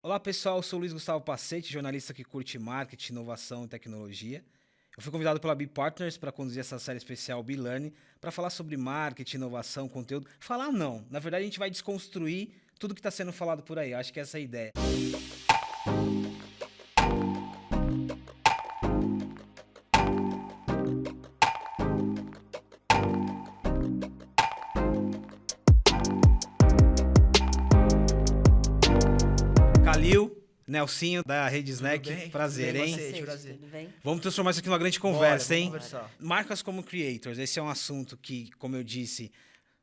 Olá pessoal, eu sou o Luiz Gustavo Pacete, jornalista que curte marketing, inovação e tecnologia. Eu fui convidado pela Be Partners para conduzir essa série especial Be Learn para falar sobre marketing, inovação, conteúdo. Falar não, na verdade a gente vai desconstruir tudo que está sendo falado por aí. Acho que essa é a ideia. Calil, Nelsinho da Rede Snack, bem? prazer, Tudo bem, hein? Pacete? Prazer. Tudo bem? Vamos transformar isso aqui numa grande conversa, Bora, hein? vamos conversar. Marcas como creators, esse é um assunto que, como eu disse,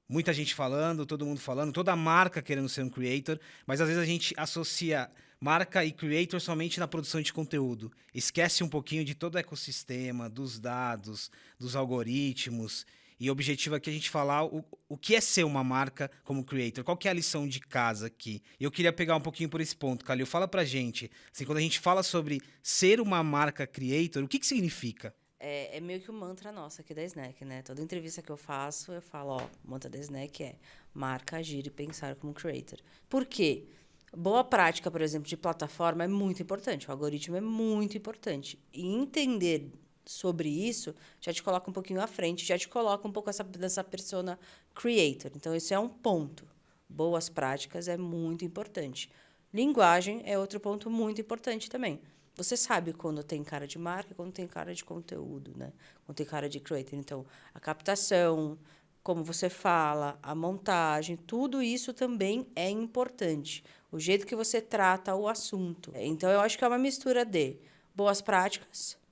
muita gente falando, todo mundo falando, toda marca querendo ser um creator, mas às vezes a gente associa marca e creator somente na produção de conteúdo. Esquece um pouquinho de todo o ecossistema, dos dados, dos algoritmos. E o objetivo aqui é a gente falar o que é ser uma marca como creator, qual que é a lição de casa aqui. E eu queria pegar um pouquinho por esse ponto, Calil. Fala pra gente, assim, quando a gente fala sobre ser uma marca creator, o que significa? É meio que um mantra nosso aqui da Snack, né? Toda entrevista que eu faço, eu falo, ó, o mantra da Snack é marca, agir e pensar como creator. Por quê? Boa prática, por exemplo, de plataforma é muito importante. O algoritmo é muito importante. E entender sobre isso já te coloca um pouquinho à frente, já te coloca um pouco dessa persona creator. Então, isso é um ponto. Boas práticas é muito importante. Linguagem é outro ponto muito importante também. Você sabe quando tem cara de marca e quando tem cara de conteúdo, né? Quando tem cara de creator. Então, a captação, como você fala, a montagem, tudo isso também é importante. O jeito que você trata o assunto. Então, eu acho que é uma mistura de boas práticas,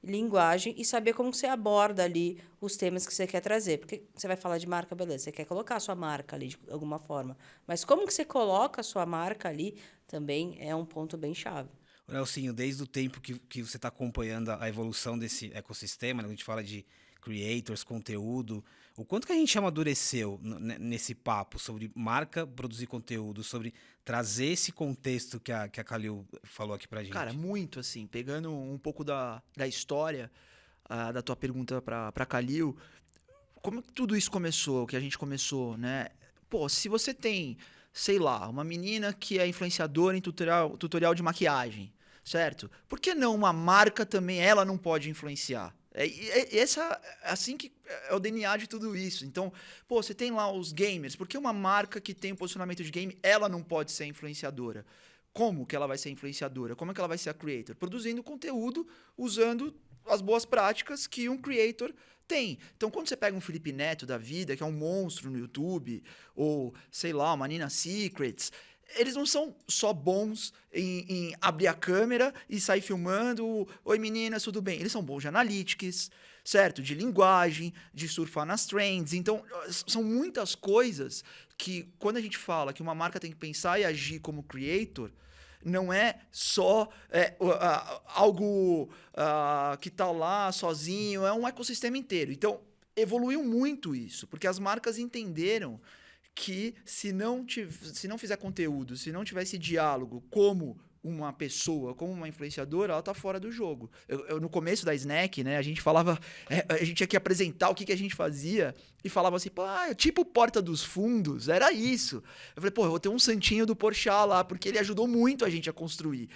linguagem e saber como você aborda ali os temas que você quer trazer. Porque você vai falar de marca, beleza, você quer colocar a sua marca ali de alguma forma. Mas como que você coloca a sua marca ali também é um ponto bem chave. Nelsinho, desde o tempo que você está acompanhando a evolução desse ecossistema, né, a gente fala de creators, conteúdo, o quanto que a gente amadureceu nesse papo sobre marca, produzir conteúdo, sobre trazer esse contexto que a Calil falou aqui pra gente? Cara, muito assim, pegando um pouco da história da tua pergunta pra Kalil, como que tudo isso começou, que a gente começou, né? Pô, se você tem, sei lá, uma menina que é influenciadora em tutorial de maquiagem, certo? Por que não uma marca também, ela não pode influenciar? Assim que é o DNA de tudo isso. Então, pô, você tem lá os gamers. Por que uma marca que tem um posicionamento de game, ela não pode ser influenciadora? Como que ela vai ser influenciadora? Como é que ela vai ser a creator? Produzindo conteúdo, usando as boas práticas que um creator tem. Então, quando você pega um Felipe Neto da vida, que é um monstro no YouTube, ou, sei lá, uma Nina Secrets, eles não são só bons em abrir a câmera e sair filmando. Oi, meninas, tudo bem? Eles são bons de analytics, certo? De linguagem, de surfar nas trends. Então, são muitas coisas que, quando a gente fala que uma marca tem que pensar e agir como creator, não é só algo que está lá sozinho, é um ecossistema inteiro. Então, evoluiu muito isso, porque as marcas entenderam que se não fizer conteúdo, se não tiver esse diálogo como uma pessoa, como uma influenciadora, ela tá fora do jogo. No começo da Snack, né, a gente falava, a gente tinha que apresentar o que a gente fazia e falava assim, pô, tipo Porta dos Fundos, era isso. Eu falei, pô, eu vou ter um santinho do Porchat lá, porque ele ajudou muito a gente a construir.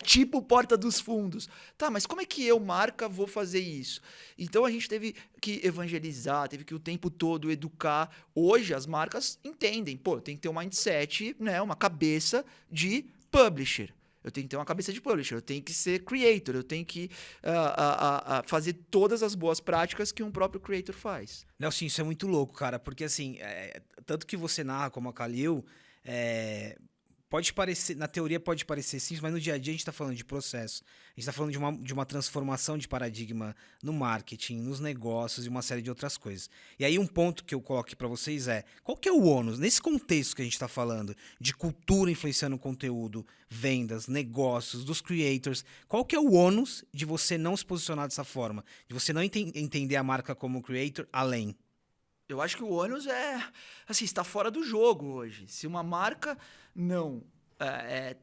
Tipo Porta dos Fundos. Tá, mas como é que eu, marca, vou fazer isso? Então a gente teve que evangelizar, teve que o tempo todo educar. Hoje as marcas entendem, pô, tem que ter um mindset, né, uma cabeça de publisher. Eu tenho que ter uma cabeça de publisher, eu tenho que ser creator, eu tenho que fazer todas as boas práticas que um próprio creator faz. Nelson, isso é muito louco, cara, porque assim, tanto que você narra como a Calil, pode parecer, na teoria pode parecer simples, mas no dia a dia a gente está falando de processo. A gente está falando de uma transformação de paradigma no marketing, nos negócios e uma série de outras coisas. E aí um ponto que eu coloco aqui para vocês qual que é o ônus, nesse contexto que a gente está falando, de cultura influenciando o conteúdo, vendas, negócios, dos creators, qual que é o ônus de você não se posicionar dessa forma? De você não entender a marca como creator além? Eu acho que o ônus assim, está fora do jogo hoje. Se uma marca não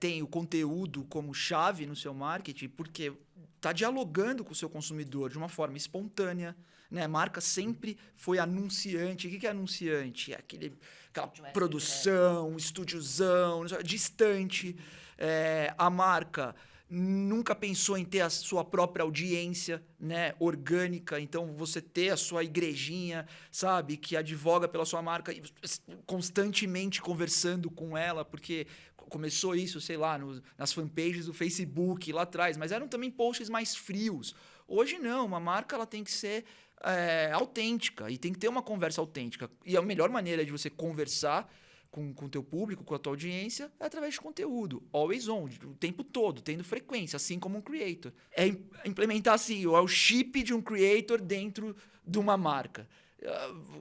tem o conteúdo como chave no seu marketing, porque está dialogando com o seu consumidor de uma forma espontânea, né? A marca sempre foi anunciante. O que é anunciante? É aquela produção, estúdiozão, distante. A marca nunca pensou em ter a sua própria audiência, né, orgânica. Então, você ter a sua igrejinha, sabe, que advoga pela sua marca, constantemente conversando com ela, porque começou isso, sei lá, nas fanpages do Facebook lá atrás, mas eram também posts mais frios. Hoje não, uma marca ela tem que ser autêntica e tem que ter uma conversa autêntica. E a melhor maneira de você conversar com o teu público, com a tua audiência, é através de conteúdo. Always on, o tempo todo, tendo frequência, assim como um creator. É implementar assim, é o chip de um creator dentro de uma marca.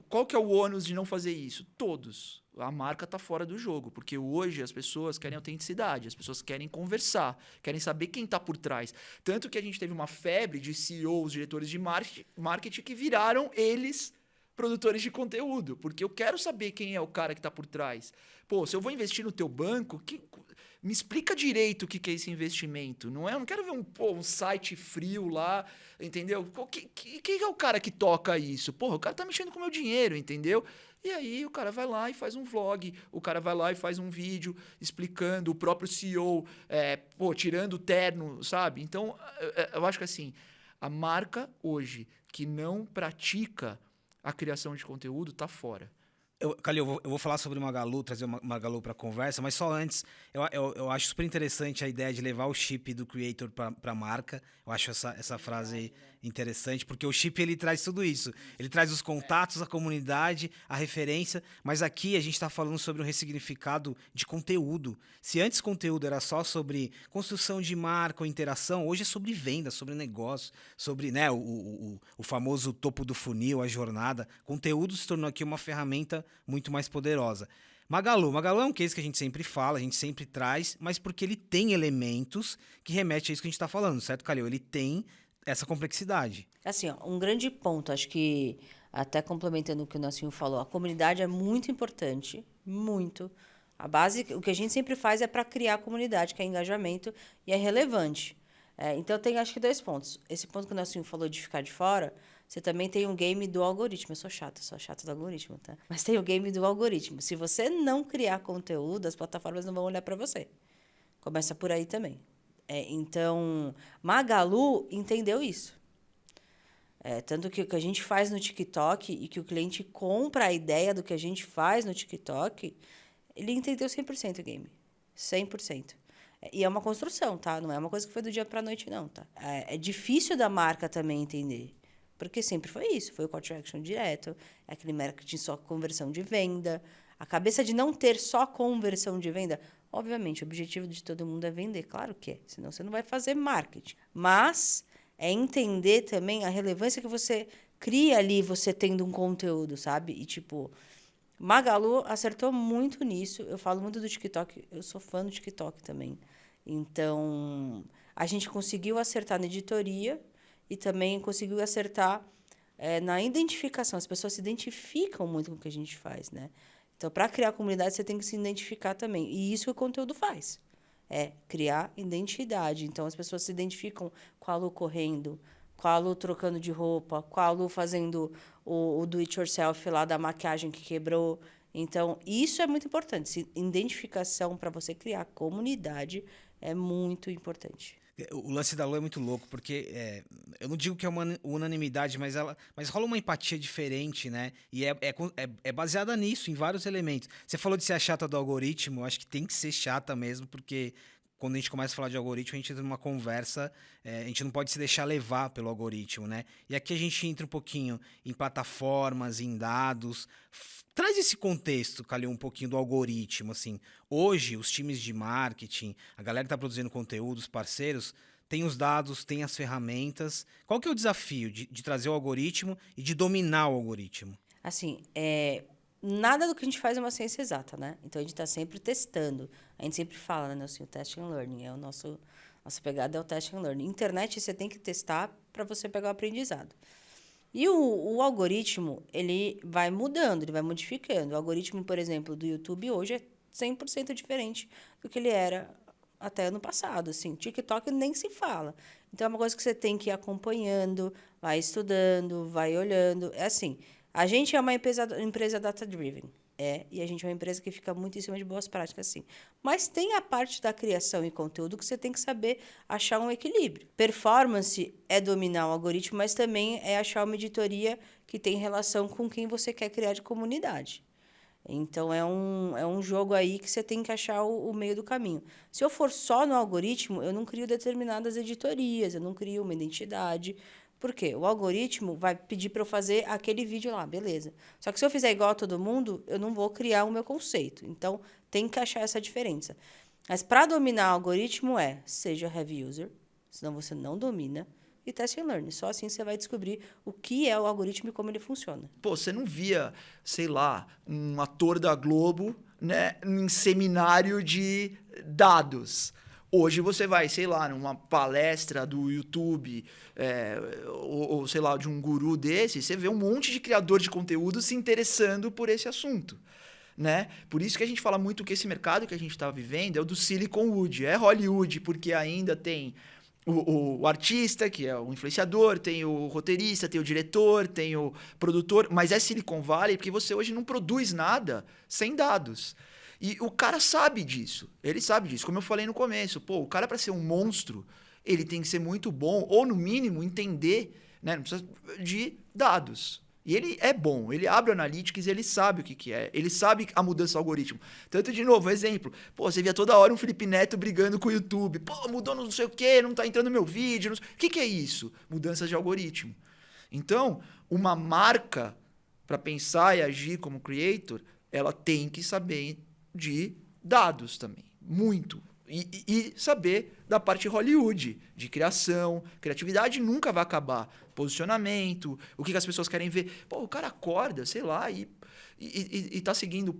Qual que é o ônus de não fazer isso? Todos. A marca está fora do jogo, porque hoje as pessoas querem autenticidade, as pessoas querem conversar, querem saber quem está por trás. Tanto que a gente teve uma febre de CEOs, diretores de marketing que viraram eles produtores de conteúdo, porque eu quero saber quem é o cara que está por trás. Pô, se eu vou investir no teu banco, me explica direito o que é esse investimento. Eu não quero ver um site frio lá, entendeu? Quem é o cara que toca isso? Porra, o cara tá mexendo com o meu dinheiro, entendeu? E aí o cara vai lá e faz um vlog, o cara vai lá e faz um vídeo explicando, o próprio CEO, tirando o terno, sabe? Então, eu acho que assim, a marca hoje que não pratica a criação de conteúdo tá fora. Calil, eu vou falar sobre Magalu, trazer o Magalu para a conversa, mas só antes, eu acho super interessante a ideia de levar o chip do creator para a marca. Eu acho essa frase interessante, porque o chip ele traz tudo isso. Ele traz os contatos, a comunidade, a referência, mas aqui a gente está falando sobre um ressignificado de conteúdo. Se antes conteúdo era só sobre construção de marca ou interação, hoje é sobre venda, sobre negócio, sobre, né, o famoso topo do funil, a jornada. Conteúdo se tornou aqui uma ferramenta muito mais poderosa. Magalu é um case que a gente sempre fala, a gente sempre traz, mas porque ele tem elementos que remetem a isso que a gente está falando, certo, Calil? Ele tem essa complexidade. Assim, ó, um grande ponto, acho que até complementando o que o Nelsinho falou, a comunidade é muito importante, muito. A base, o que a gente sempre faz é para criar a comunidade, que é engajamento e é relevante. Então, tem acho que 2 pontos. Esse ponto que o Nelsinho falou de ficar de fora, você também tem um game do algoritmo. Eu sou chata do algoritmo, tá? Mas tem o game do algoritmo. Se você não criar conteúdo, as plataformas não vão olhar para você. Começa por aí também. Então, Magalu entendeu isso. Tanto que o que a gente faz no TikTok e que o cliente compra a ideia do que a gente faz no TikTok, ele entendeu 100% o game. 100%. E é uma construção, tá? Não é uma coisa que foi do dia para a noite, não, tá? É difícil da marca também entender. Porque sempre foi isso. Foi o call to action direto, é aquele marketing só conversão de venda. A cabeça de não ter só conversão de venda. Obviamente, o objetivo de todo mundo é vender. Claro que é. Senão você não vai fazer marketing. Mas é entender também a relevância que você cria ali, você tendo um conteúdo, sabe? E, tipo, Magalu acertou muito nisso. Eu falo muito do TikTok. Eu sou fã do TikTok também. Então, a gente conseguiu acertar na editoria e também conseguiu acertar na identificação. As pessoas se identificam muito com o que a gente faz, né? Então, para criar comunidade, você tem que se identificar também. E isso que o conteúdo faz. É criar identidade. Então, as pessoas se identificam com a Lu correndo, com a Lu trocando de roupa, com a Lu fazendo o do-it-yourself lá da maquiagem que quebrou. Então, isso é muito importante. Identificação para você criar comunidade é muito importante. O lance da Lu é muito louco, porque eu não digo que é uma unanimidade, mas rola uma empatia diferente, né? E é baseada nisso, em vários elementos. Você falou de ser a chata do algoritmo, eu acho que tem que ser chata mesmo, porque quando a gente começa a falar de algoritmo, a gente entra numa conversa, a gente não pode se deixar levar pelo algoritmo, né? E aqui a gente entra um pouquinho em plataformas, em dados. Traz esse contexto, Calil, um pouquinho do algoritmo, assim. Hoje, os times de marketing, a galera que está produzindo conteúdo, os parceiros, tem os dados, tem as ferramentas. Qual que é o desafio de trazer o algoritmo e de dominar o algoritmo? Assim, nada do que a gente faz é uma ciência exata, né? Então, a gente está sempre testando. A gente sempre fala, né, assim, o test and learning. Nossa pegada é o test and learning. Internet, você tem que testar para você pegar o aprendizado. E o algoritmo, ele vai mudando, ele vai modificando. O algoritmo, por exemplo, do YouTube hoje é 100% diferente do que ele era até ano passado. Assim, TikTok nem se fala. Então, é uma coisa que você tem que ir acompanhando, vai estudando, vai olhando. É assim, a gente é uma empresa data-driven. E a gente é uma empresa que fica muito em cima de boas práticas, sim. Mas tem a parte da criação e conteúdo que você tem que saber achar um equilíbrio. Performance é dominar o algoritmo, mas também é achar uma editoria que tem relação com quem você quer criar de comunidade. Então, é um jogo aí que você tem que achar o meio do caminho. Se eu for só no algoritmo, eu não crio determinadas editorias, eu não crio uma identidade. Por quê? O algoritmo vai pedir para eu fazer aquele vídeo lá, beleza. Só que se eu fizer igual a todo mundo, eu não vou criar o meu conceito. Então, tem que achar essa diferença. Mas para dominar o algoritmo seja heavy user, senão você não domina, e test and learn. Só assim você vai descobrir o que é o algoritmo e como ele funciona. Pô, você não via, sei lá, um ator da Globo, né, em seminário de dados. Hoje você vai, sei lá, numa palestra do YouTube, ou sei lá, de um guru desse, você vê um monte de criador de conteúdo se interessando por esse assunto. Né? Por isso que a gente fala muito que esse mercado que a gente está vivendo é o do Silicon Wood. É Hollywood, porque ainda tem o artista, que é o influenciador, tem o roteirista, tem o diretor, tem o produtor, mas é Silicon Valley porque você hoje não produz nada sem dados. E o cara sabe disso, ele sabe disso. Como eu falei no começo, pô, o cara para ser um monstro, ele tem que ser muito bom, ou no mínimo entender, né, não precisa de dados. E ele é bom, ele abre o Analytics, ele sabe o que é, ele sabe a mudança do algoritmo. Tanto, de novo, exemplo, pô, você via toda hora um Felipe Neto brigando com o YouTube, pô, mudou não sei o quê, não tá entrando no meu vídeo, o que é isso? Mudanças de algoritmo. Então, uma marca, para pensar e agir como creator, ela tem que saber de dados também, muito. E saber da parte Hollywood, de criação, criatividade nunca vai acabar. Posicionamento, o que as pessoas querem ver. Pô, o cara acorda, sei lá, e tá seguindo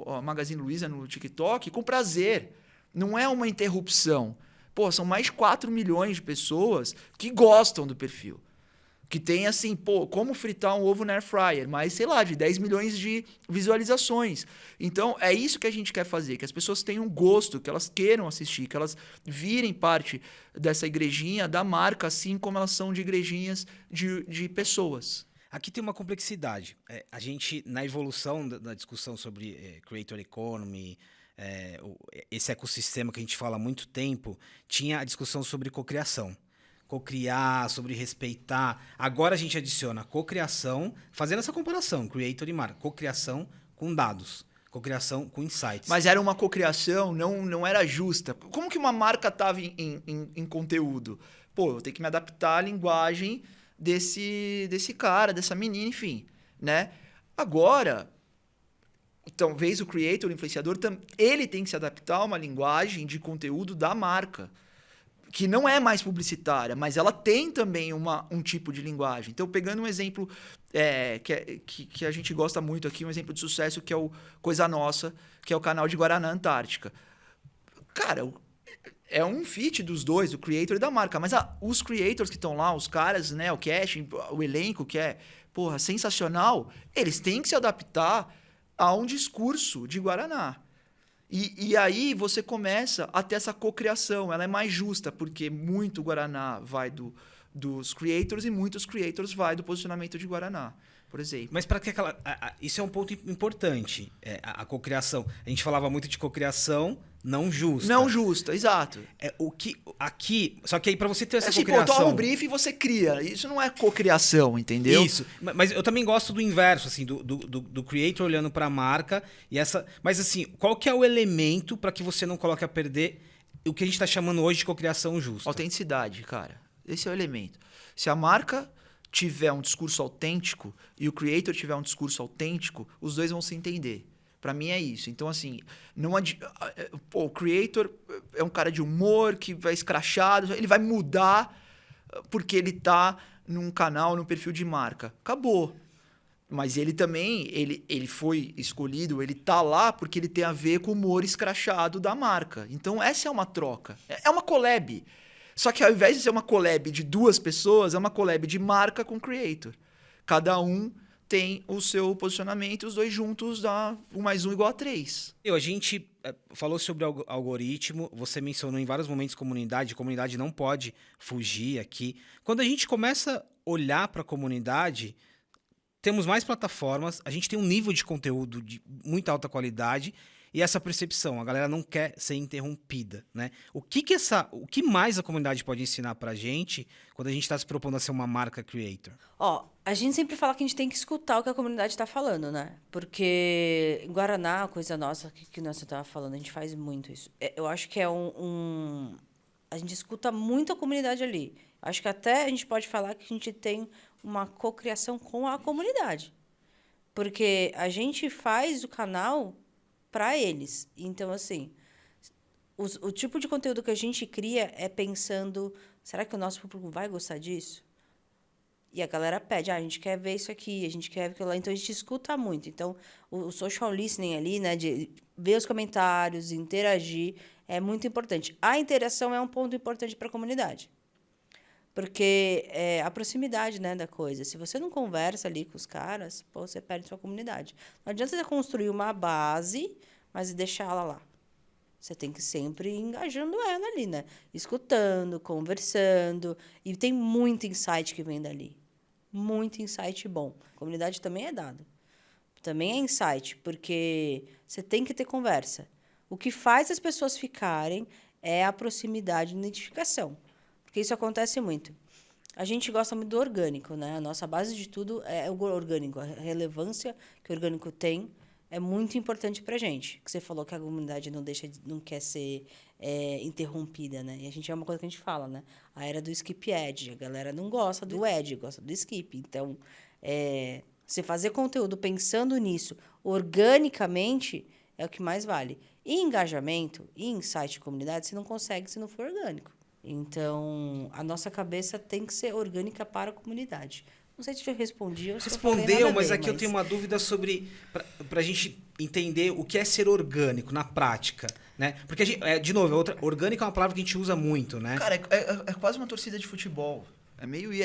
a Magazine Luiza no TikTok com prazer. Não é uma interrupção. Pô, são mais de 4 milhões de pessoas que gostam do perfil. Que tem assim, pô, como fritar um ovo na air fryer, mas sei lá, de 10 milhões de visualizações. Então, é isso que a gente quer fazer, que as pessoas tenham gosto, que elas queiram assistir, que elas virem parte dessa igrejinha, da marca, assim como elas são de igrejinhas de pessoas. Aqui tem uma complexidade. A gente, na evolução da discussão sobre Creator Economy, esse ecossistema que a gente fala há muito tempo, tinha a discussão sobre cocriação. Cocriar, sobre respeitar. Agora a gente adiciona cocriação, fazendo essa comparação, creator e marca. Cocriação com dados, cocriação com insights. Mas era uma cocriação, não era justa. Como que uma marca estava em conteúdo? Pô, eu tenho que me adaptar à linguagem desse cara, dessa menina, enfim, né? Agora, talvez o creator, o influenciador, ele tem que se adaptar a uma linguagem de conteúdo da marca, que não é mais publicitária, mas ela tem também um tipo de linguagem. Então, pegando um exemplo que a gente gosta muito aqui, um exemplo de sucesso, que é o Coisa Nossa, que é o canal de Guaraná Antártica. Cara, é um fit dos dois, do creator e da marca. Mas os creators que estão lá, os caras, né, o casting, o elenco, que é, porra, sensacional, eles têm que se adaptar a um discurso de Guaraná. E aí você começa a ter essa cocriação. Ela é mais justa, porque muito Guaraná vai dos creators e muitos creators vai do posicionamento de Guaraná, por exemplo. Mas para que aquela... isso é um ponto importante, a cocriação. A gente falava muito de cocriação não justa. Não justa, exato. Aqui... Só que aí para você ter essa assim, cocriação... Pô, toma o brief e você cria. Isso não é cocriação, entendeu? Isso. Mas eu também gosto do inverso, assim, do creator olhando para a marca. Mas assim, qual que é o elemento para que você não coloque a perder o que a gente está chamando hoje de cocriação justa? Autenticidade, cara. Esse é o elemento. Se a marca tiver um discurso autêntico e o creator tiver um discurso autêntico, os dois vão se entender. Pra mim é isso. Então, assim, o creator é um cara de humor que vai escrachado, ele vai mudar porque ele tá num canal, num perfil de marca. Acabou. Mas ele também, ele foi escolhido, ele tá lá porque ele tem a ver com o humor escrachado da marca. Então, essa é uma troca. É uma collab. Só que ao invés de ser uma collab de duas pessoas, é uma collab de marca com creator. Cada um tem o seu posicionamento, os dois juntos dá 1 mais 1 igual a 3. A gente falou sobre algoritmo, você mencionou em vários momentos comunidade não pode fugir aqui. Quando a gente começa a olhar para a comunidade, temos mais plataformas, a gente tem um nível de conteúdo de muita alta qualidade e essa percepção, a galera não quer ser interrompida, né? O que mais a comunidade pode ensinar pra gente quando a gente está se propondo a ser uma marca creator? Ó, a gente sempre fala que a gente tem que escutar o que a comunidade está falando, né? Porque em Guaraná, coisa nossa, que nós estava falando, a gente faz muito isso. Eu acho que é a gente escuta muito a comunidade ali. Acho que até a gente pode falar que a gente tem uma cocriação com a comunidade. Porque a gente faz o canal para eles. Então, assim, o tipo de conteúdo que a gente cria é pensando, será que o nosso público vai gostar disso? E a galera pede, a gente quer ver isso aqui, a gente quer ver aquilo lá. Então, a gente escuta muito. Então, o social listening ali, né, de ver os comentários, interagir, é muito importante. A interação é um ponto importante para a comunidade. Porque é a proximidade, né, da coisa. Se você não conversa ali com os caras, pô, você perde sua comunidade. Não adianta você construir uma base, mas deixar ela lá. Você tem que sempre ir engajando ela ali, né? Escutando, conversando. E tem muito insight que vem dali. Muito insight bom. A comunidade também é dado. Também é insight, porque você tem que ter conversa. O que faz as pessoas ficarem é a proximidade e identificação. Porque isso acontece muito. A gente gosta muito do orgânico, né? A nossa base de tudo é o orgânico. A relevância que o orgânico tem é muito importante para a gente. Que você falou que a comunidade não quer ser interrompida, né? E a gente é uma coisa que a gente fala, né? A era do skip ad. A galera não gosta do ad, gosta do skip. Então, você fazer conteúdo pensando nisso organicamente é o que mais vale. E engajamento e insight de comunidade você não consegue se não for orgânico. Então, a nossa cabeça tem que ser orgânica para a comunidade. Não sei se eu respondi ou se Respondeu, mas aqui eu tenho uma dúvida sobre... Para a gente entender o que é ser orgânico na prática, né? Porque, de novo, orgânico é uma palavra que a gente usa muito, né? Cara, é quase uma torcida de futebol.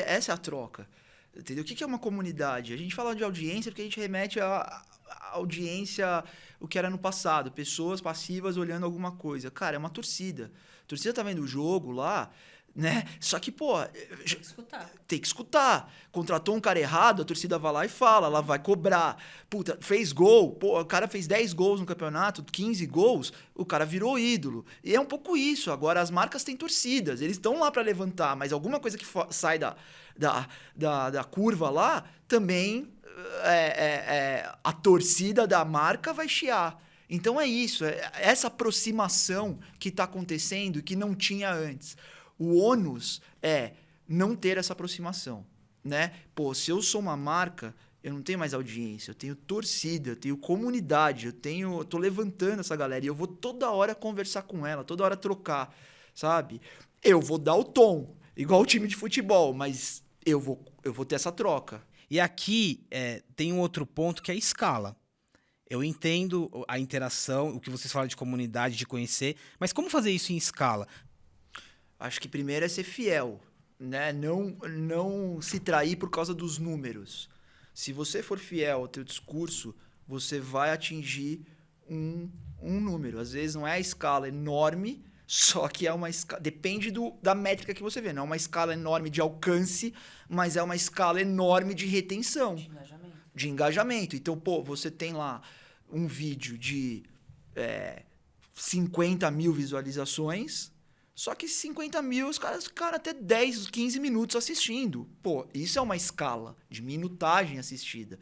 Essa é a troca. Entendeu? O que é uma comunidade? A gente fala de audiência porque a gente remete à audiência, o que era no passado. Pessoas passivas olhando alguma coisa. Cara, é uma torcida. A torcida tá vendo o jogo lá, né? Só que, pô... Tem que escutar. Tem que escutar. Contratou um cara errado, a torcida vai lá e fala, ela vai cobrar. Puta, fez gol, pô, o cara fez 10 gols no campeonato, 15 gols, o cara virou ídolo. E é um pouco isso. Agora, as marcas têm torcidas, eles estão lá para levantar, mas alguma coisa que sai da curva lá, também a torcida da marca vai chiar. Então é isso, essa aproximação que está acontecendo e que não tinha antes. O ônus é não ter essa aproximação, né? Pô, se eu sou uma marca, eu não tenho mais audiência, eu tenho torcida, eu tenho comunidade, eu tô levantando essa galera e eu vou toda hora conversar com ela, toda hora trocar, sabe? Eu vou dar o tom, igual o time de futebol, mas eu vou ter essa troca. E aqui tem um outro ponto que é a escala. Eu entendo a interação, o que vocês falam de comunidade, de conhecer, mas como fazer isso em escala? Acho que primeiro é ser fiel, né? Não se trair por causa dos números. Se você for fiel ao teu discurso, você vai atingir um número. Às vezes não é a escala enorme, só que é uma escala... Depende da métrica que você vê. Não é uma escala enorme de alcance, mas é uma escala enorme de retenção. De engajamento. Então, pô, você tem lá um vídeo de 50 mil visualizações, só que 50 mil os caras ficaram até 10, 15 minutos assistindo. Pô, isso é uma escala de minutagem assistida.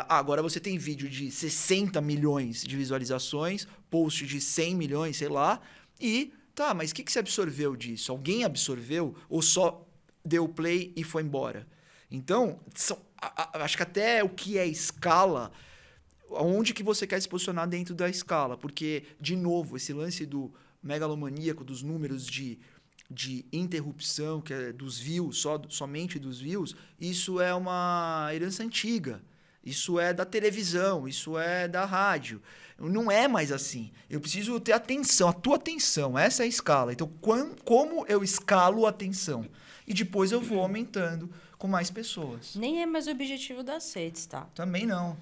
Agora você tem vídeo de 60 milhões de visualizações, post de 100 milhões, sei lá, e tá, mas o que você absorveu disso? Alguém absorveu ou só deu play e foi embora? Então, acho que até o que é escala, onde que você quer se posicionar dentro da escala? Porque, de novo, esse lance do megalomaníaco, dos números de interrupção, que é dos views, somente dos views, isso é uma herança antiga. Isso é da televisão, isso é da rádio. Não é mais assim. Eu preciso ter atenção, a tua atenção. Essa é a escala. Então, como eu escalo a atenção? E depois eu vou aumentando com mais pessoas. Nem é mais o objetivo das redes, tá? Também não.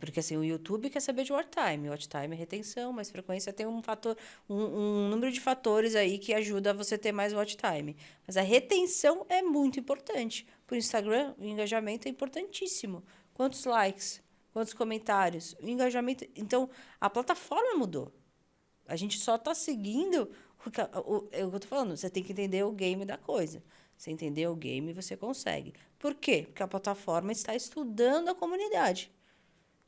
Porque assim, o YouTube quer saber de watch time. Watch time é retenção, mais frequência tem um fator, um número de fatores aí que ajuda você a ter mais watch time. Mas a retenção é muito importante. Para o Instagram, o engajamento é importantíssimo. quantos likes, quantos comentários, o engajamento. Então, a plataforma mudou. A gente só está seguindo é o que eu tô falando. Você tem que entender o game da coisa. Você entender o game, você consegue. Por quê? Porque a plataforma está estudando a comunidade.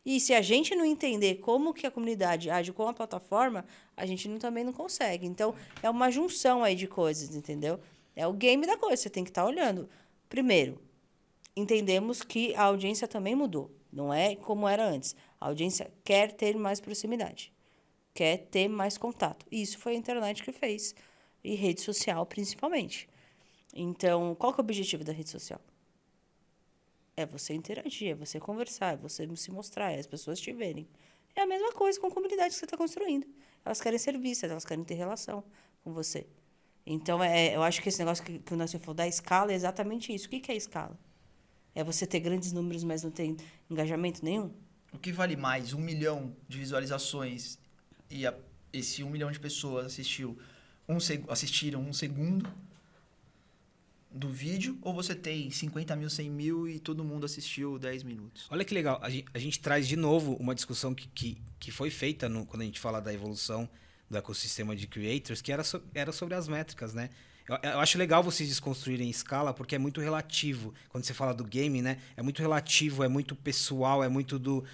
E se a gente não entender como que a comunidade age com a plataforma, a gente também não consegue. Então, é uma junção aí de coisas, entendeu? É o game da coisa, você tem que estar olhando. Primeiro, entendemos que a audiência também mudou. Não é como era antes. A audiência quer ter mais proximidade. Quer ter mais contato. E isso foi a internet que fez. E rede social, principalmente. Então, qual que é o objetivo da rede social? É você interagir, é você conversar, é você se mostrar, é as pessoas te verem. É a mesma coisa com a comunidade que você está construindo. Elas querem ser vistas, elas querem ter relação com você. Então, eu acho que esse negócio que o Nelson falou da escala é exatamente isso. O que é escala? É você ter grandes números, mas não ter engajamento nenhum? O que vale mais? 1 milhão de visualizações e esse 1 milhão de pessoas assistiram um segundo do vídeo, ou você tem 50 mil, 100 mil e todo mundo assistiu 10 minutos? Olha que legal, a gente traz de novo uma discussão que foi feita quando a gente fala da evolução do ecossistema de creators, que era sobre as métricas, né? Eu acho legal vocês desconstruírem escala, porque é muito relativo. Quando você fala do game, né? É muito relativo, é muito pessoal, é muito do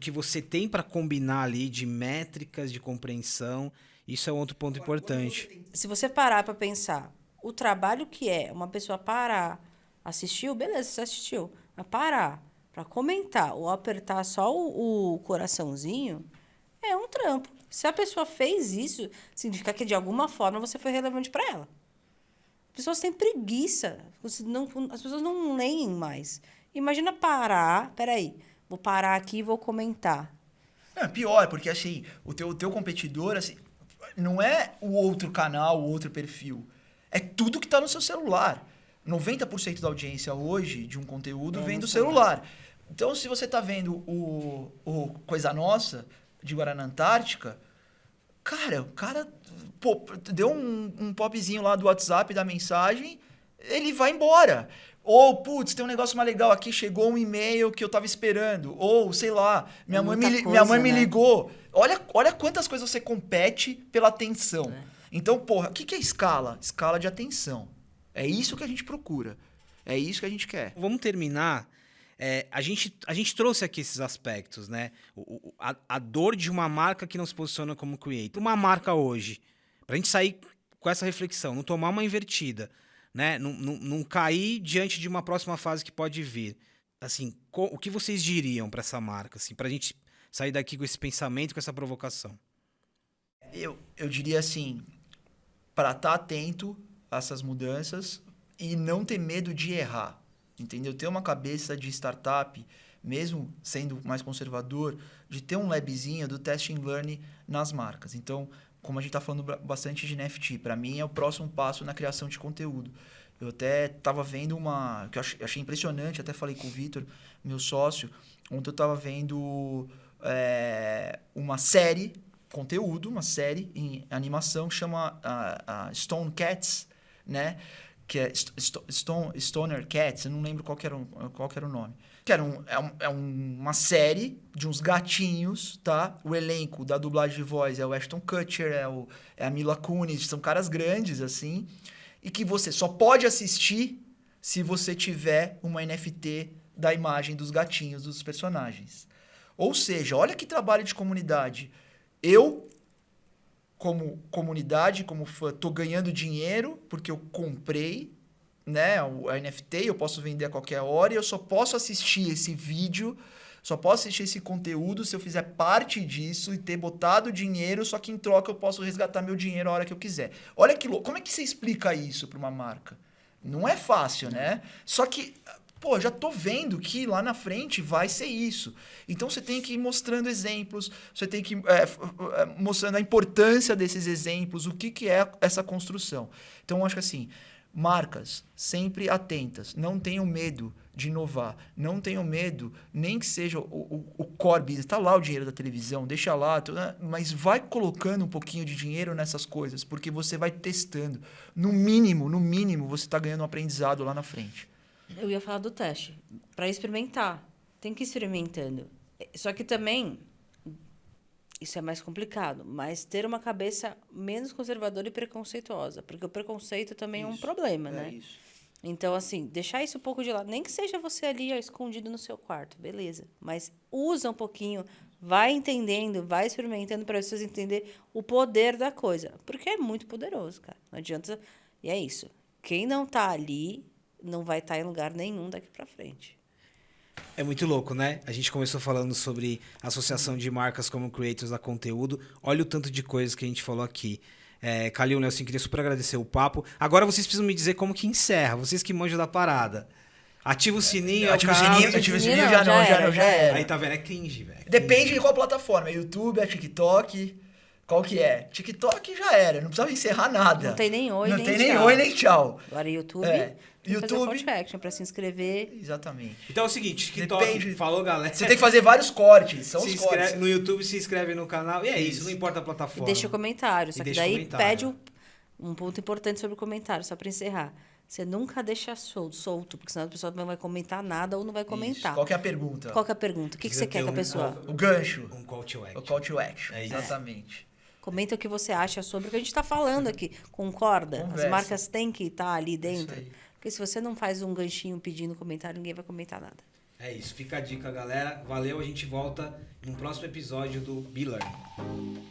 que você tem para combinar ali de métricas, de compreensão. Isso é outro ponto importante. Se você parar para pensar, o trabalho que é uma pessoa parar, assistiu, beleza, você assistiu. Mas parar para comentar ou apertar só o coraçãozinho é um trampo. Se a pessoa fez isso, significa que de alguma forma você foi relevante para ela. As pessoas têm preguiça. As pessoas não leem mais. Imagina parar. Peraí, vou parar aqui e vou comentar. É pior, porque assim, o teu competidor, assim, não é o outro canal, o outro perfil. É tudo que está no seu celular. 90% da audiência hoje de um conteúdo vem do celular. Então, se você está vendo o Coisa Nossa de Guaraná Antártica, cara, o cara deu um popzinho lá do WhatsApp da mensagem, ele vai embora. Ou, putz, tem um negócio mais legal aqui, chegou um e-mail que eu tava esperando. Ou, sei lá, minha mãe me ligou. Olha quantas coisas você compete pela atenção. Então, porra, o que é escala? Escala de atenção. É isso que a gente procura. É isso que a gente quer. Vamos terminar. A gente trouxe aqui esses aspectos, né? A dor de uma marca que não se posiciona como creator. Uma marca hoje, pra gente sair com essa reflexão, não tomar uma invertida, né? Não cair diante de uma próxima fase que pode vir. Assim, o que vocês diriam para essa marca, assim, pra gente sair daqui com esse pensamento, com essa provocação? Eu diria assim, para estar atento a essas mudanças e não ter medo de errar. Entendeu? Ter uma cabeça de startup, mesmo sendo mais conservador, de ter um labzinho do test and learn nas marcas. Então, como a gente está falando bastante de NFT, para mim é o próximo passo na criação de conteúdo. Eu até estava vendo que eu achei impressionante, até falei com o Vitor, meu sócio, ontem eu estava vendo uma série, conteúdo, uma série em animação que chama Stone Cats, né? Que é Stoner Cats, eu não lembro qual que era o nome. Que uma série de uns gatinhos, tá? O elenco da dublagem de voz é o Ashton Kutcher, é a Mila Kunis, são caras grandes, assim, e que você só pode assistir se você tiver uma NFT da imagem dos gatinhos, dos personagens. Ou seja, olha que trabalho de comunidade. Eu, como comunidade, como fã, tô ganhando dinheiro porque eu comprei, né, a NFT, eu posso vender a qualquer hora e eu só posso assistir esse vídeo, só posso assistir esse conteúdo se eu fizer parte disso e ter botado dinheiro, só que em troca eu posso resgatar meu dinheiro a hora que eu quiser. Olha que louco. Como é que você explica isso para uma marca? Não é fácil, né? Só que, pô, já tô vendo que lá na frente vai ser isso. Então, você tem que ir mostrando exemplos, você tem que ir mostrando a importância desses exemplos, o que é essa construção. Então, eu acho que assim, marcas sempre atentas, não tenham medo de inovar, não tenham medo, nem que seja o core business, tá lá o dinheiro da televisão, deixa lá, mas vai colocando um pouquinho de dinheiro nessas coisas, porque você vai testando. No mínimo, você está ganhando um aprendizado lá na frente. Eu ia falar do teste. Para experimentar. tem que ir experimentando. Só que também, isso é mais complicado, mas ter uma cabeça menos conservadora e preconceituosa, porque o preconceito também é um problema, né? Isso. Então, assim, deixar isso um pouco de lado. Nem que seja você ali, ó, escondido no seu quarto, beleza. Mas usa um pouquinho, vai entendendo, vai experimentando para vocês entenderem o poder da coisa. Porque é muito poderoso, cara. Não adianta... E é isso. Quem não tá ali, não vai estar em lugar nenhum daqui para frente. É muito louco, né? A gente começou falando sobre associação de marcas como creators a conteúdo. Olha o tanto de coisas que a gente falou aqui. Calil, Nelson, queria super agradecer o papo. Agora vocês precisam me dizer como que encerra. Vocês que manjam da parada. Ativa o sininho, Ativa o canal. sininho, ativa o sininho, Não, já já era. Aí tá vendo? É cringe, velho. Depende de qual plataforma. É YouTube, é TikTok. Qual que é? TikTok já era. Não precisava encerrar nada. Não tem nem oi, Não nem tem tchau. nem oi, nem tchau. Agora, YouTube, É, tem que fazer um YouTube- call to action para se inscrever. Exatamente. Então é o seguinte, TikTok, Depende. falou, galera. Você tem que fazer vários cortes. São se os inscreve, cortes. no YouTube, se inscreve no canal. E é isso, Isso. não importa a E plataforma. deixa o comentário. Só E que deixa daí comentário. pede um ponto importante sobre o comentário, só para encerrar. Você nunca deixa solto, porque senão a pessoa não vai comentar nada ou não vai comentar. Qual que é a pergunta? Qual que é a pergunta? O que Precisa você quer ter com a um- pessoa? O gancho. Um call to action. O call to action. É isso. Exatamente. Comenta o que você acha sobre o que a gente está falando aqui. Concorda? Conversa. As marcas têm que estar ali dentro. aí. Porque se você não faz um ganchinho pedindo comentário, ninguém vai comentar nada. É isso, fica a dica, galera. Valeu, a gente volta num próximo episódio do Be Learning.